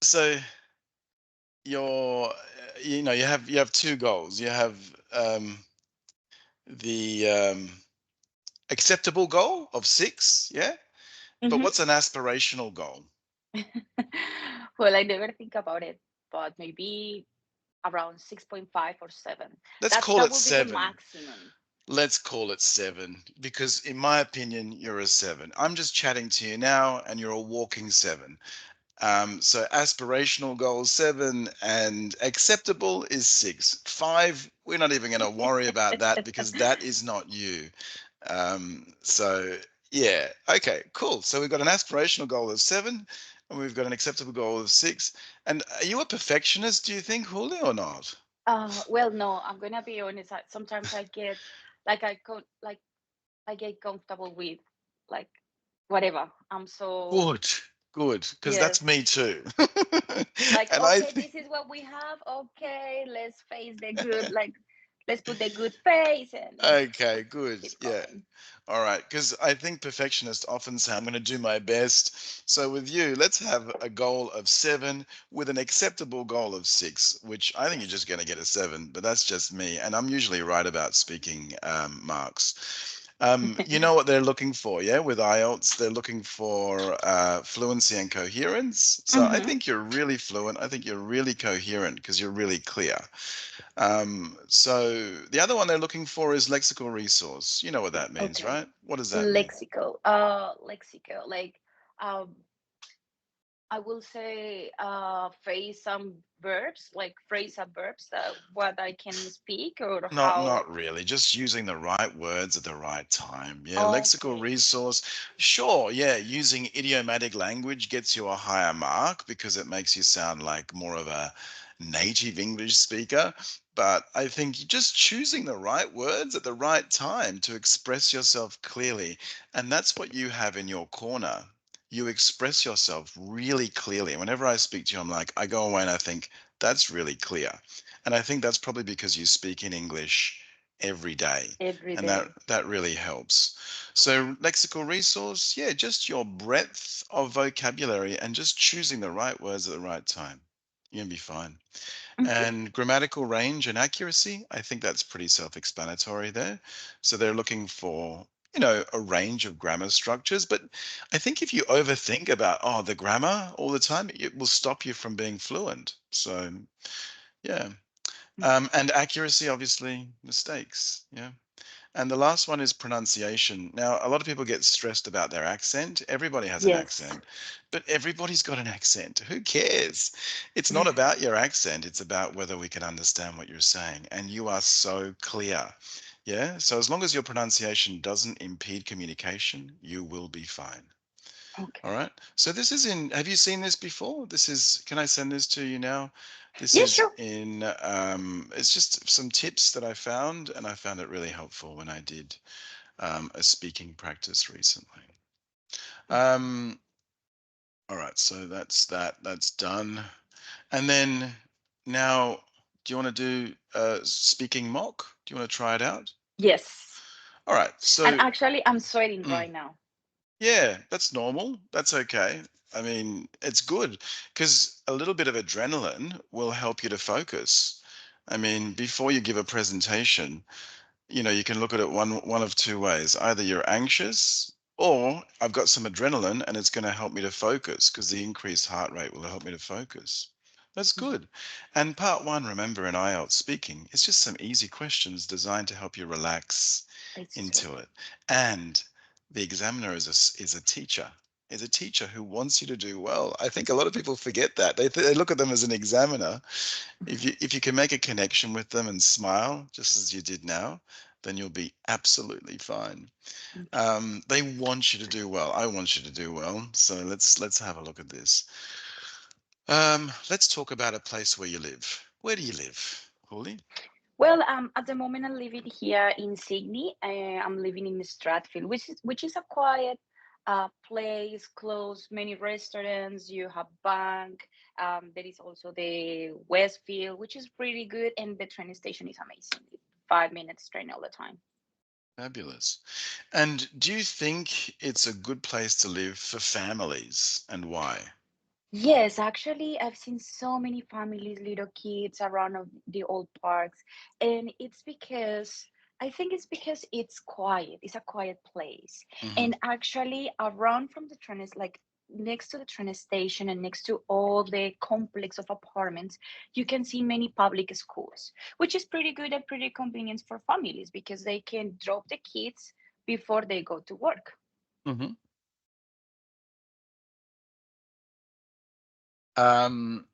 So you're, you have two goals. You have the acceptable goal of 6, yeah. But Mhm. what's an aspirational goal? Well, I never think about it, but maybe around 6.5 or 7. Let's That call that it will be the 7. maximum. Let's call it 7 because, in my opinion, you're a 7. I'm just chatting to you now, and you're a walking 7. So aspirational goal is 7, and acceptable is 6. 5, we're not even going to worry about that because that is not you. So yeah, okay, cool. So we've got an aspirational goal of 7, and we've got an acceptable goal of 6. And are you a perfectionist, do you think, Julio, or not? Well, no, I'm gonna be honest. Sometimes I get like I get comfortable with like whatever. I'm so Good, good, because yes. that's me too. Like, And I okay, think, this is what we have. Okay, let's face the good. Like, let's put the good face and okay, good, keep yeah. going. All right, because I think perfectionists often say, I'm going to do my best. So with you, let's have a goal of 7 with an acceptable goal of 6, which I think you're Yes. just going to get a 7, but that's just me. And I'm usually right about speaking marks. You know what they're looking for, yeah? With IELTS, they're looking for fluency and coherence. So I Hmm. think you're really fluent. I think you're really coherent because you're really clear. So the other one they're looking for is lexical resource. You know what that means, Okay. right? What does that mean? Lexical. Lexical. Like, um, I will say phrase some verbs, like phrasal verbs that what I can speak or how. Not really. Just using the right words at the right time. Yeah, lexical Okay. resource. Sure, yeah, using idiomatic language gets you a higher mark because it makes you sound like more of a native English speaker. But I think just choosing the right words at the right time to express yourself clearly, and that's what you have in your corner. You express yourself really clearly. Whenever I speak to you, I'm like, I go away and I think, that's really clear. And I think that's probably because you speak in English every day, Every and that day. that really helps. So lexical resource, yeah, just your breadth of vocabulary and just choosing the right words at the right time. You're gonna be fine. Mhm. And grammatical range and accuracy, I think that's pretty self-explanatory there. So they're looking for, a range of grammar structures. But I think if you overthink about, the grammar all the time, it will stop you from being fluent. So yeah. And accuracy, obviously, mistakes. Yeah. And the last one is pronunciation. Now, a lot of people get stressed about their accent. Everybody has an Yes. accent, but everybody's got an accent. Who cares? It's not about your accent, it's about whether we can understand what you're saying. And you are so clear. Yeah. So as long as your pronunciation doesn't impede communication, you will be fine. All Okay. right. So this is in, have you seen this before? This is, can I send this to you now? This Yeah, is sure. in, it's just some tips that I found, and I found it really helpful when I did a speaking practice recently. Okay. Um, all right. So that's done. And then now, do you want to do speaking mock? Do you want to try it out? Yes. All right. And So, actually, I'm sweating mm, right now. yeah, that's normal. That's okay. I mean, it's good because a little bit of adrenaline will help you to focus. I mean, before you give a presentation, you can look at it one of two ways. Either you're anxious or I've got some adrenaline and it's going to help me to focus because the increased heart rate will help me to focus. That's Mhm. good. And part one, remember in IELTS speaking, it's just some easy questions designed to help you relax It's true. into it. And the examiner is a teacher. Is a teacher who wants you to do well. I think a lot of people forget that. They look at them as an examiner. If you can make a connection with them and smile just as you did now, then you'll be absolutely fine. Okay. They want you to do well. I want you to do well. So let's have a look at this. Let's talk about a place where you live. Where do you live, Holy? Well, at the moment I'm living here in Sydney. I'm living in Stratfield, which is a quiet place, close many restaurants. You have bank. There is also the Westfield, which is pretty good, and the train station is amazing. 5 minutes train all the time. Fabulous. And do you think it's a good place to live for families, and why? Yes, actually, I've seen so many families, little kids around of the old parks, and it's because I think it's because it's quiet. It's a quiet place, Hmm. and actually, around from the train is like next to the train station and next to all the complex of apartments, you can see many public schools, which is pretty good and pretty convenient for families because they can drop the kids before they go to work. Hmm.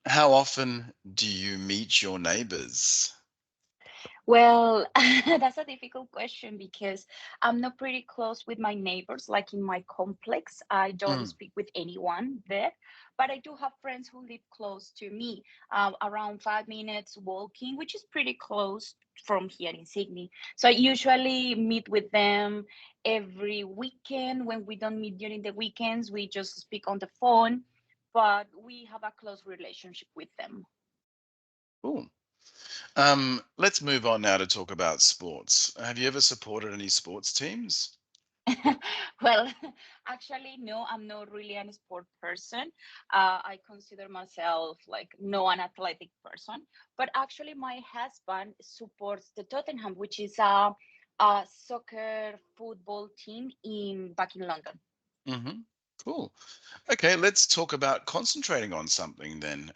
How often do you meet your neighbors? Well, that's a difficult question because I'm not pretty close with my neighbors. Like in my complex, I don't Mm. speak with anyone there, but I do have friends who live close to me, around 5 minutes walking, which is pretty close from here in Sydney. So I usually meet with them every weekend. When we don't meet during the weekends, we just speak on the phone, but we have a close relationship with them. Cool. Let's move on now to talk about sports. Have you ever supported any sports teams? Well, actually, no, I'm not really an sport person. I consider myself like no an athletic person. But actually, my husband supports the Tottenham, which is a soccer football team in back in London. Hmm. Cool. Okay, let's talk about concentrating on something then.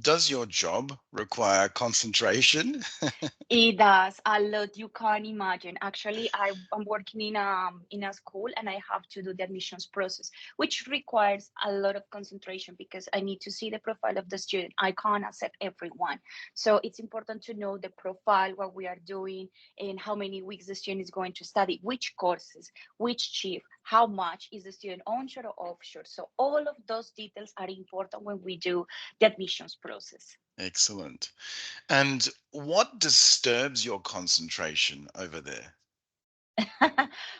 Does your job require concentration? It does a lot. You can't imagine. Actually, I'm working in a school and I have to do the admissions process, which requires a lot of concentration because I need to see the profile of the student. I can't accept everyone. So it's important to know the profile, what we are doing, and how many weeks the student is going to study, which courses, which shift, how much is the student onshore or offshore. So all of those details are important when we do the admissions process. Excellent. And what disturbs your concentration over there?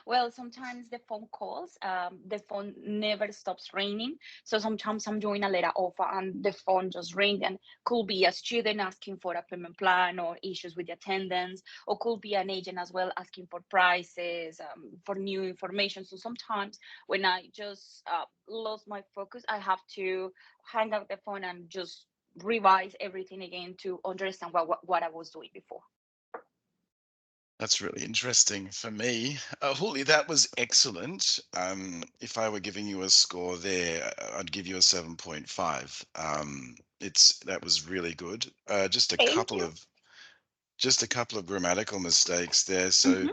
Well, sometimes the phone calls, the phone never stops ringing. So sometimes I'm doing a letter offer and the phone just ring and could be a student asking for a payment plan or issues with the attendance, or could be an agent as well asking for prices, for new information. So sometimes when I just lost my focus, I have to hang up the phone and just revise everything again to understand what I was doing before. That's really interesting for me. Huli, that was excellent. If I were giving you a score there, I'd give you a 7.5. It's that was really good. Thank you. Just a couple of grammatical mistakes there. So, Hmm.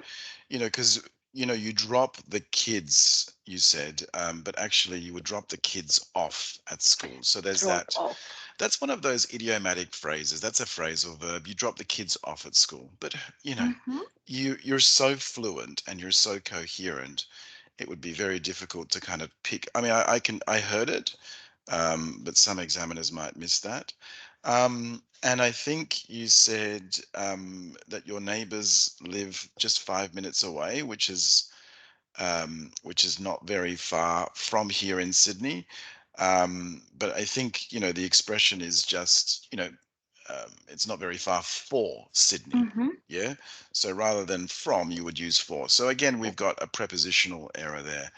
because you drop the kids, you said, but actually you would drop the kids off at school. So there's Drop that. off. That's one of those idiomatic phrases. That's a phrasal verb. You drop the kids off at school. But you know, Hmm. you're so fluent and you're so coherent. It would be very difficult to kind of pick. I mean, I heard it, but some examiners might miss that. And I think you said that your neighbors live just 5 minutes away, which is not very far from here in Sydney. But I think, the expression is just, it's not very far for Sydney. Hmm. Yeah. So rather than from, you would use for. So again, we've got a prepositional error there.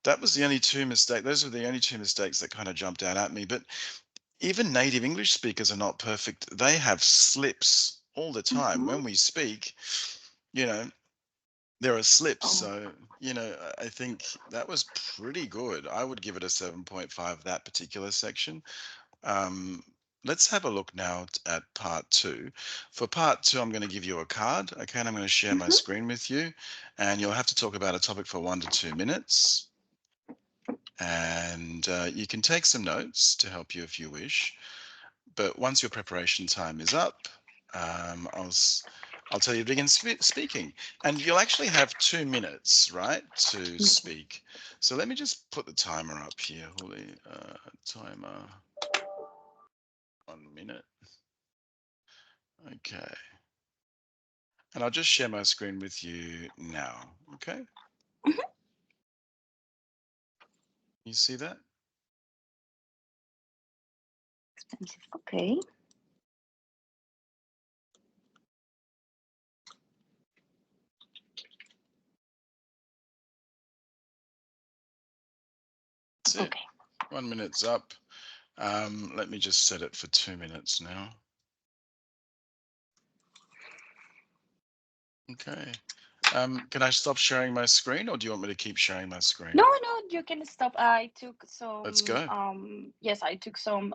That was the only two mistakes. Those were the only two mistakes that kind of jumped out at me. But even native English speakers are not perfect. They have slips all the time. Hmm. When we speak, you know, there are slips. Oh. So, I think that was pretty good. I would give it a 7.5, that particular section. Um, let's have a look now at part two. For part two, I'm going to give you a card. Okay, and I'm going to share my Hmm. screen with you. And you'll have to talk about a topic for 1 to 2 minutes. And you can take some notes to help you if you wish. But once your preparation time is up, um, I'll s- I'll tell you to begin speaking, and you'll actually have 2 minutes, right, to Okay. speak. So let me just put the timer up here, Holly. Timer 1 minute. Okay, and I'll just share my screen with you now. Okay, Hmm. you see that? Expensive. Okay. That's it. Okay. 1 minute's up. Let me just set it for 2 minutes now. Okay. Can I stop sharing my screen, or do you want me to keep sharing my No, screen? no, you can stop. I took Let's some go. yes, I took some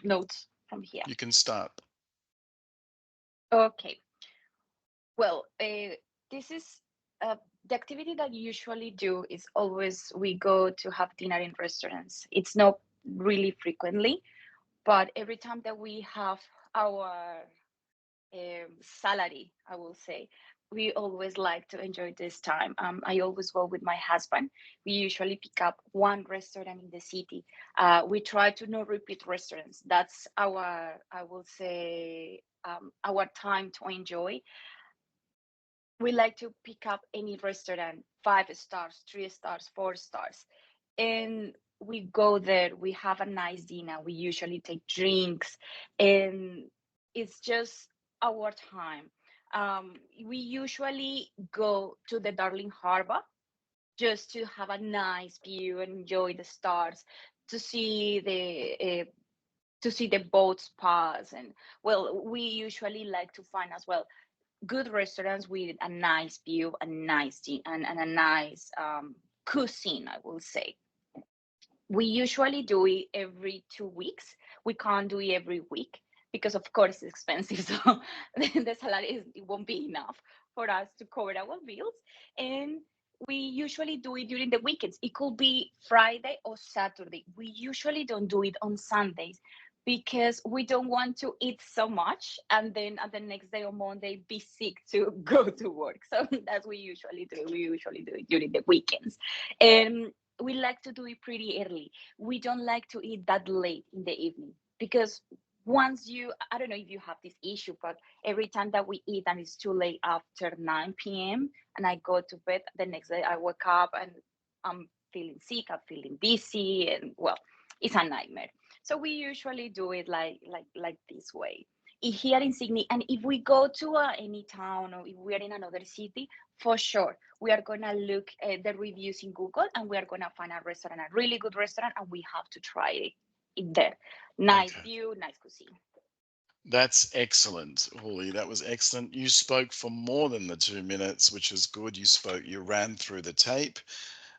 notes from here. You can start. Okay. Well, this is the activity that you usually do is always we go to have dinner in restaurants. It's not really frequently, but every time that we have our salary, I will say, we always like to enjoy this time. I always go with my husband. We usually pick up one restaurant in the city. We try to not repeat restaurants. That's our, I will say, our time to enjoy. We like to pick up any restaurant, 5 stars, 3 stars, 4 stars, and we go there. We have a nice dinner. We usually take drinks, and it's just our time. We usually go to the Darling Harbor just to have a nice view and enjoy the stars, to see the boats pass. And well, we usually like to find as well good restaurants with a nice view, a nice and a nice cuisine, I will say. We usually do it every 2 weeks. We can't do it every week because, of course, it's expensive. So the salary it won't be enough for us to cover our bills. And we usually do it during the weekends. It could be Friday or Saturday. We usually don't do it on Sundays because we don't want to eat so much and then at the next day or Monday be sick to go to work. So that's we usually do. We usually do it during the weekends. And we like to do it pretty early. We don't like to eat that late in the evening because once you, I don't know if you have this issue, but every time that we eat and it's too late after 9 p.m. and I go to bed, the next day I wake up and I'm feeling sick, I'm feeling dizzy, and well, it's a nightmare. So we usually do it like this way. Here in Sydney, and if we go to any town or if we are in another city, for sure we are gonna look at the reviews in Google and we are gonna find a restaurant, a really good restaurant, and we have to try it in there. Nice Okay. view, nice cuisine. That's excellent, Huli. That was excellent. You spoke for more than the 2 minutes, which is good. You ran through the tape.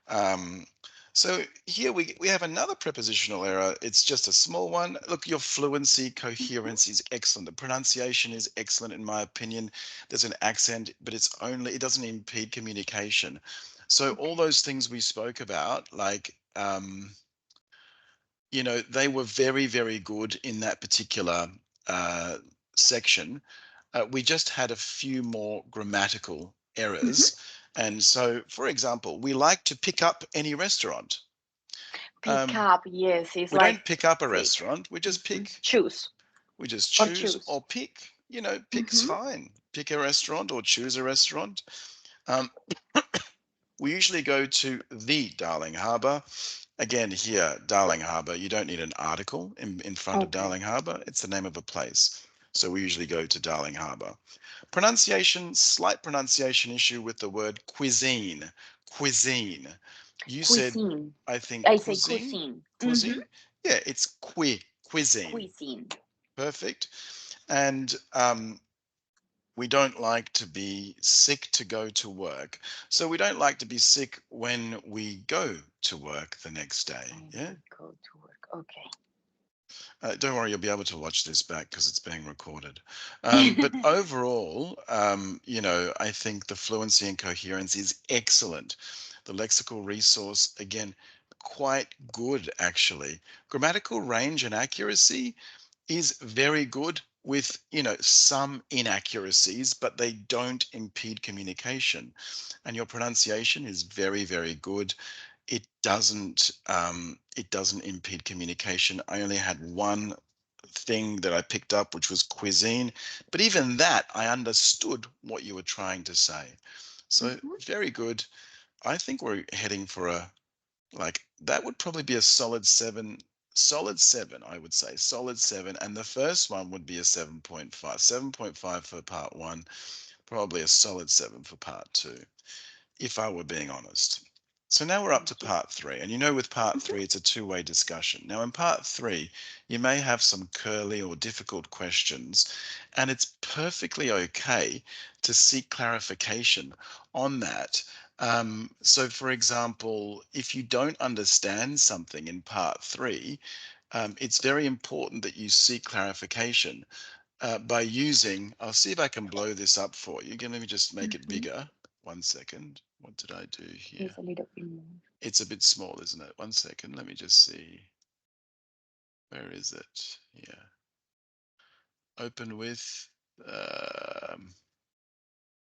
Um, so here we have another prepositional error. It's just a small one. Look, your fluency, Mhm. coherence is excellent. The pronunciation is excellent, in my opinion. There's an accent, but it doesn't impede communication. So all Okay. those things we spoke about, like, they were very, very good in that particular uh, section. We just had a few more grammatical Mhm. errors. And so, for example, we like to pick up any restaurant. Pick Um, up, yes, it's we like don't pick up a take. restaurant, we just pick. Choose We just or choose choose. or pick. Pick's Hmm. fine. Pick a restaurant or choose a restaurant. Um, we usually go to the Darling Harbour. Again, here, Darling Harbour, you don't need an article in front of Okay. Darling Harbour. It's the name of a place. So we usually go to Darling Harbour. Pronunciation, slight pronunciation issue with the word cuisine. Cuisine. You said, Cuisine. I think, I say cuisine. cuisine. Hmm. Cuisine? Yeah, it's cuisine. Cuisine. Perfect. And we don't like to be sick to go to work. So we don't like to be sick when we go to work the next day. When Yeah. we go to work. Okay. Don't worry, you'll be able to watch this back because it's being recorded. But overall, I think the fluency and coherence is excellent. The lexical resource, again, quite good actually. Grammatical range and accuracy is very good with, some inaccuracies, but they don't impede communication. And your pronunciation is very, very good. It doesn't impede communication. I only had one thing that I picked up, which was cuisine, but even that I understood what you were trying to say. So Mhm. very good. I think we're heading for that would probably be a solid seven. Solid seven, I would say. Solid seven. And the first one would be a 7.5. 7.5 for part one, probably a solid seven for part two, if I were being honest. So now we're up to Thank you. part three. And you know, with part Mhm. three, it's a two-way discussion. Now, in part three, you may have some curly or difficult questions, and it's perfectly okay to seek clarification on that. So, for example, if you don't understand something in part three, it's very important that you seek clarification by using, I'll see if I can blow this up for you. Again, let me just make it Mhm. bigger. 1 second. What did I do here? It's a little bit more. It's a bit small, isn't it? 1 second. Let me just see. Where is it? Yeah. Open with. Um,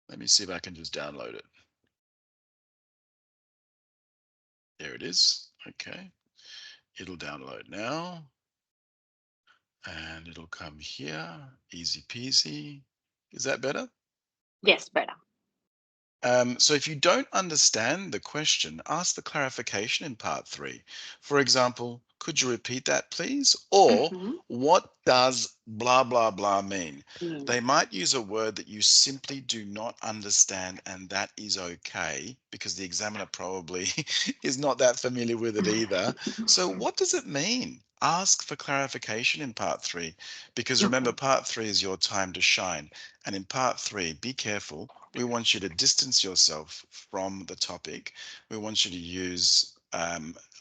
Let me see if I can just download it. There it is. Okay. It'll download now. And it'll come here. Easy peasy. Is that better? Yes, better. So if you don't understand the question, ask the clarification in part three. For example, could you repeat that, please? Or Mm-hmm. what does blah, blah, blah mean? Mean. They might use a word that you simply do not understand, and that is okay because the examiner probably is not that familiar with it either. So, what does it mean? Ask for clarification in part three because remember, Okay. part three is your time to shine. And in part three, be careful, we want you to distance yourself from the topic. We want you to use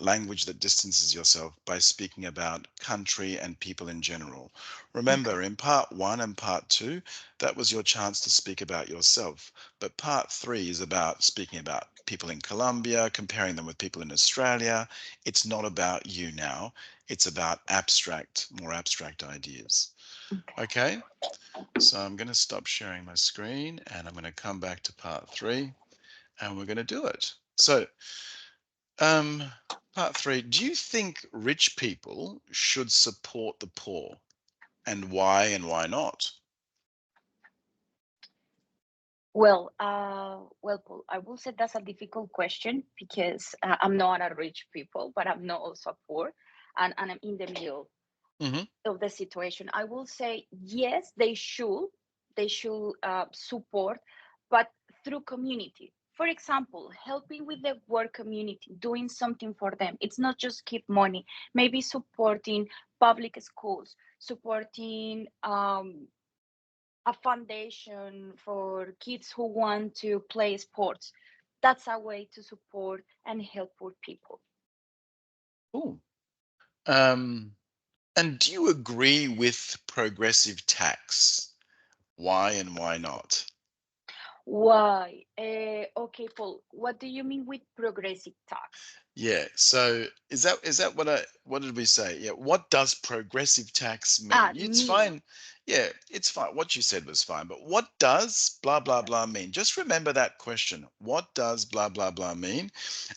language that distances yourself by speaking about country and people in general. Okay. Remember, in part one and part two, that was your chance to speak about yourself. But part three is about speaking about people in Colombia, comparing them with people in Australia. It's not about you now. It's about more abstract ideas. Okay. Okay? So I'm going to stop sharing my screen and I'm going to come back to part three and we're going to do it. So, um, part three, do you think rich people should support the poor and why not? Paul, I will say that's a difficult question because I'm not a rich people, but I'm not also poor, and I'm in the middle Hmm. of the situation. I will say yes, they should support, but through community. For example, helping with the work community, doing something for them. It's not just keep money. Maybe supporting public schools, supporting a foundation for kids who want to play sports. That's a way to support and help poor people. Cool. Um, and do you agree with progressive tax? Why and why not? Why? Okay, Paul, what do you mean with progressive tax? Yeah. So is that what did we say? Yeah. What does progressive tax mean? It's Mean. fine. Yeah, it's fine. What you said was fine. But what does blah blah blah mean? Just remember that question. What does blah blah blah mean?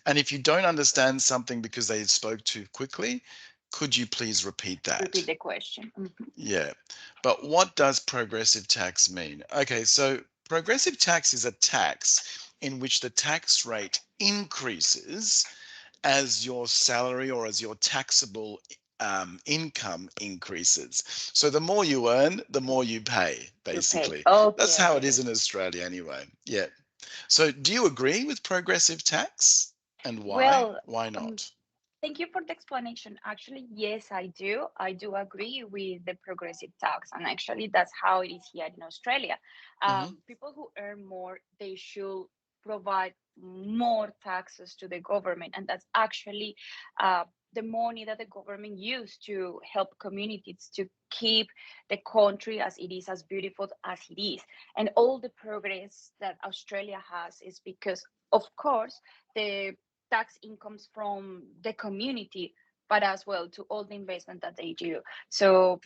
And if you don't understand something because they spoke too quickly, could you please repeat Repeat that? the question. Mhm. Yeah. But what does progressive tax mean? Okay, so progressive tax is a tax in which the tax rate increases as your salary or as your taxable income increases. So the more you earn, the more you pay, You pay. basically. That's Okay, how it okay. is in Australia anyway. Yeah. So do you agree with progressive tax? And why? Well, Why um, not? thank you for the explanation. Actually, yes, I do. I do agree with the progressive tax, and actually, that's how it is here in Australia. Hmm. People who earn more, they should provide more taxes to the government, and that's actually uh, the money that the government use to help communities to keep the country as it is, as beautiful as it is, and all the progress that Australia has is because, of course, the tax incomes from the community, but as well to all the investment that they do. So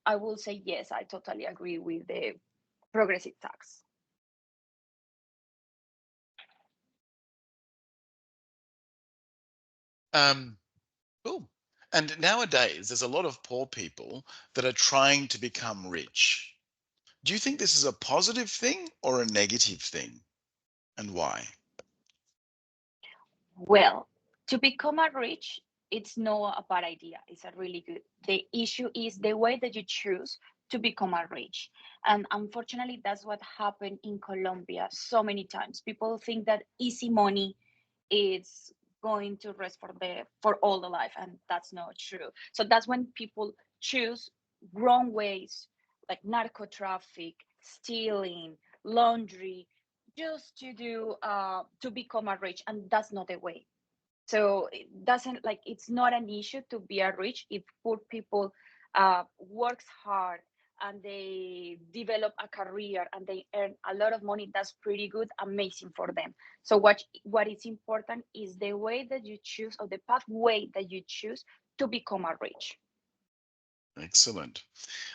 I will say yes, I totally agree with the progressive tax. Um, Cool. And nowadays, there's a lot of poor people that are trying to become rich. Do you think this is a positive thing or a negative thing? And why? Well, to become a rich, it's not a bad idea. It's a really good. The issue is the way that you choose to become a rich. And unfortunately, that's what happened in Colombia so many times. People think that easy money is going to rest for all the life, and that's not true. So that's when people choose wrong ways, like narco traffic, stealing, laundry, just to do to become a rich, and that's not the way. So it doesn't, like, it's not an issue to be a rich if poor people works hard and they develop a career and they earn a lot of money. That's pretty good, amazing for them. So what is important is the way that you choose, or the pathway that you choose to become a rich. Excellent.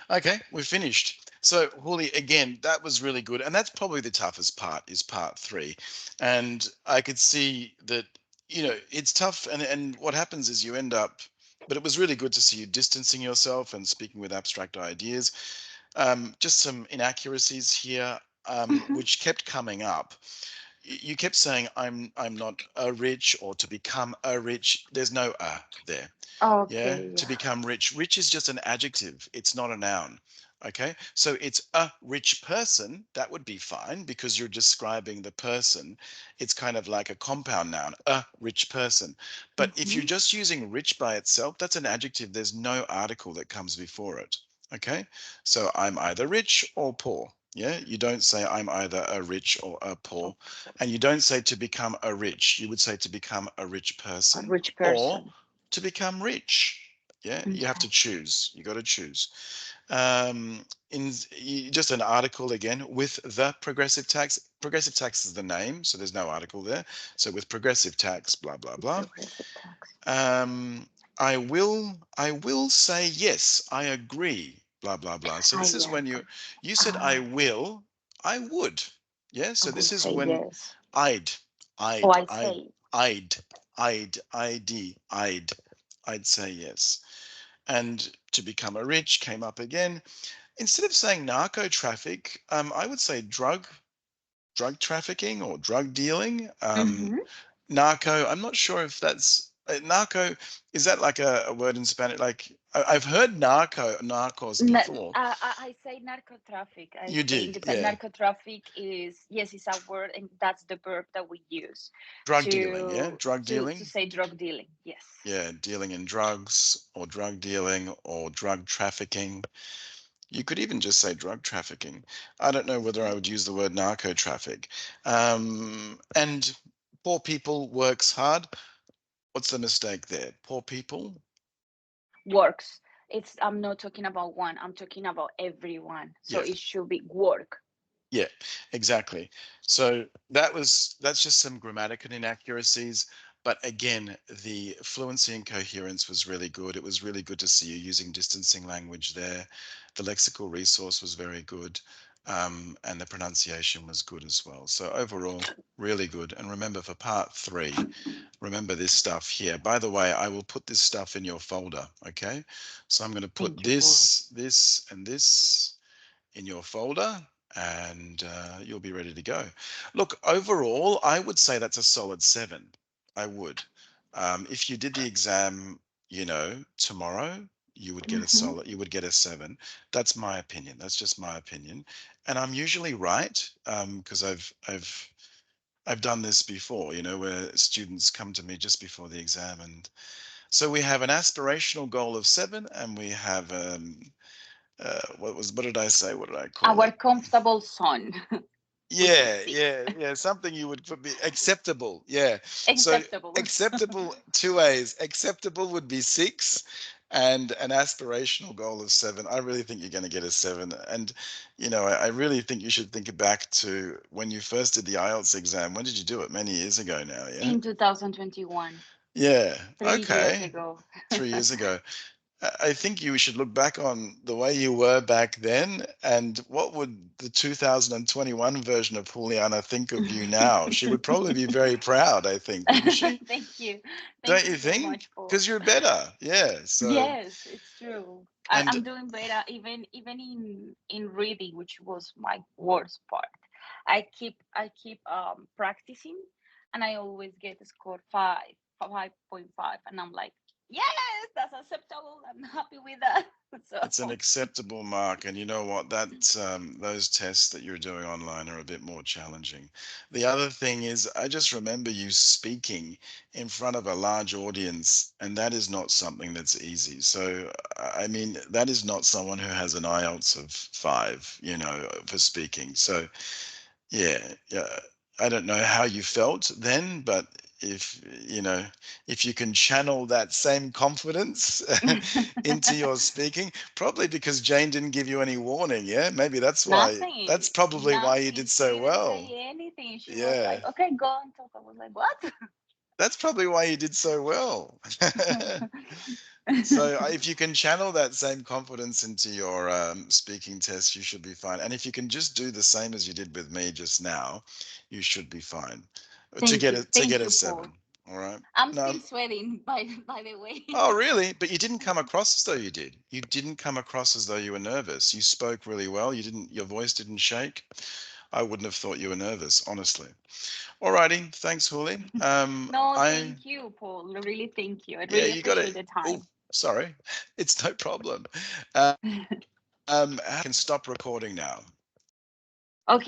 Okay, we're finished. So, Huli, again, that was really good. And that's probably the toughest part, is part three. And I could see that, it's tough. And what happens is you end up, but it was really good to see you distancing yourself and speaking with abstract ideas. Just some inaccuracies here, Mhm. which kept coming up. You kept saying, I'm not a rich, or to become a rich. There's no there. Yeah, Okay, to yeah. become rich. Rich is just an adjective, it's not a noun. Okay, so it's a rich person. That would be fine because you're describing the person. It's kind of like a compound noun, a rich person. But if you're Hmm. just using rich by itself, that's an adjective. There's no article that comes before it. Okay, so I'm either rich or poor. Yeah, you don't say I'm either a rich or a poor. And you don't say to become a rich. You would say to become a rich A person, rich or person. to become rich. Yeah, you have Okay. to choose. You got to choose. Um, just an article again with the progressive tax. Progressive tax is the name, so there's no article there. So with progressive tax, blah blah blah. Progressive tax. Um, I will say yes. I agree. Blah blah blah. So I this is yeah, when you agree. you said I I will. I would. Yeah. I So will this is say when yes. I'd, Oh, I'd, I I'd, say. I'd, I'd say yes. And to become a rich came up again. Instead of saying narco traffic, I would say drug trafficking or drug dealing. Hmm. Narco, I'm not sure if that's narco. Is that like a word in Spanish? Like I've heard narcos before. I say narco traffic. I You think did, it's a yeah. narco traffic is, yes, it's a word, and that's the verb that we use Drug dealing, yeah. Drug to dealing. say drug dealing. Yes. Yeah, dealing in drugs or drug dealing or drug trafficking. You could even just say drug trafficking. I don't know whether I would use the word narco traffic. And poor people works hard. What's the mistake there? Poor people? Works. It's, I'm not talking about one. I'm talking about everyone. So Yeah, it should be work. yeah, exactly. So that's just some grammatical inaccuracies. But again, the fluency and coherence was really good. It was really good to see you using distancing language there. The lexical resource was very good. And the pronunciation was good as well. So overall, really good. And remember, for part three, remember this stuff here. By the way, I will put this stuff in your folder. Okay. So I'm going to put Thank you for. this, and this in your folder, and you'll be ready to go. Look, overall, I would say that's a solid 7. I would. If you did the exam, tomorrow, you would get a Hmm. solid, you would get a 7. That's my opinion. That's just my opinion. And I'm usually right, because I've done this before, where students come to me just before the exam. And so we have an aspirational goal of 7, and we have what did I say? What did I call Our it? comfortable zone, which is Yeah, 6. yeah, yeah. Something you would be acceptable. Yeah. So Acceptable. acceptable, two A's. Acceptable would be 6, and an aspirational goal of 7. I really think you're going to get a 7. And I really think you should think back to when you first did the IELTS exam. When did you do it? Many years ago now. Yeah. In 2021, Yeah. 3 years Okay. ago. 3 years ago. I think you should look back on the way you were back then, and what would the 2021 version of Juliana think of you now? She would probably be very proud, I think, wouldn't she? Thank you. Thank Don't you you so think? much for. Because you're better. Yeah. So, Yes, it's true. and I'm doing better, even in reading, which was my worst part. I keep practicing, and I always get a score 5.5, and I'm like, yes, that's acceptable. I'm happy with that. It's an acceptable mark, and you know what? That those tests that you're doing online are a bit more challenging. The other thing is, I just remember you speaking in front of a large audience, and that is not something that's easy. So, I mean, that is not someone who has an IELTS of 5, for speaking. So, yeah, yeah. I don't know how you felt then, but if you know, if you can channel that same confidence into your speaking, probably because Jane didn't give you any warning, yeah? Maybe that's why. That's Nothing, probably why you nothing. did She so didn't well. say anything. She was Yeah. like, okay, go and talk. I was like, what? That's probably why you did so well. So if you can channel that same confidence into your speaking test, you should be fine. And if you can just do the same as you did with me just now, you should be fine to get Thank a you, Paul. 7. All right. I'm No. still sweating, by the way. Oh, really? But you didn't come across as though you did. You didn't come across as though you were nervous. You spoke really well. You didn't. Your voice didn't shake. I wouldn't have thought you were nervous, honestly. Alrighty. Thanks, Huli. No, I thank you, Paul. Really, thank you. I Yeah, really you got to. appreciate the Oh, time. sorry. It's no problem. How can stop recording now?